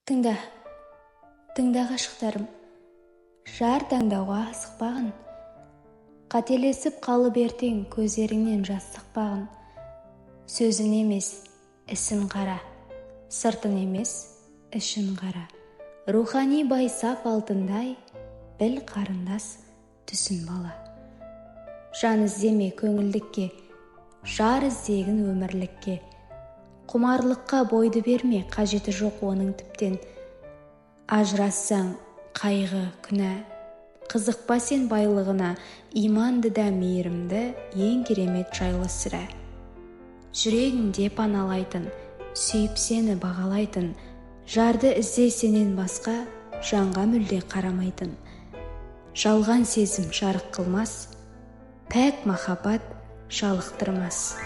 Тыңда, тыңда ғашықтарым, жар таңдауға асықпағын, қателесіп қалып ертең көздеріңнен жас сықпағын. Сөзін емес, ісін қара, сыртын емес, ішін қара. Рухани бай сап алтындай, біл қарындас түсін бала. Жан іздеме көңілдікке, жар іздегін өмірлікке. Құмарлыққа бойды берме, қажеті жоқ оның тіптен. Ажырассаң қайғы, күнә, қызықпа сен байлығына, иманды да мейірімді, ең керемет жайлы сірә. Жүрегіңде паналайтын, сүйіп сені бағалайтын, жарды ізде сенен басқа, жанға мүлде қарамайтын. Жалған сезім жарық қылмас, пәк махаббат жалықтырмас.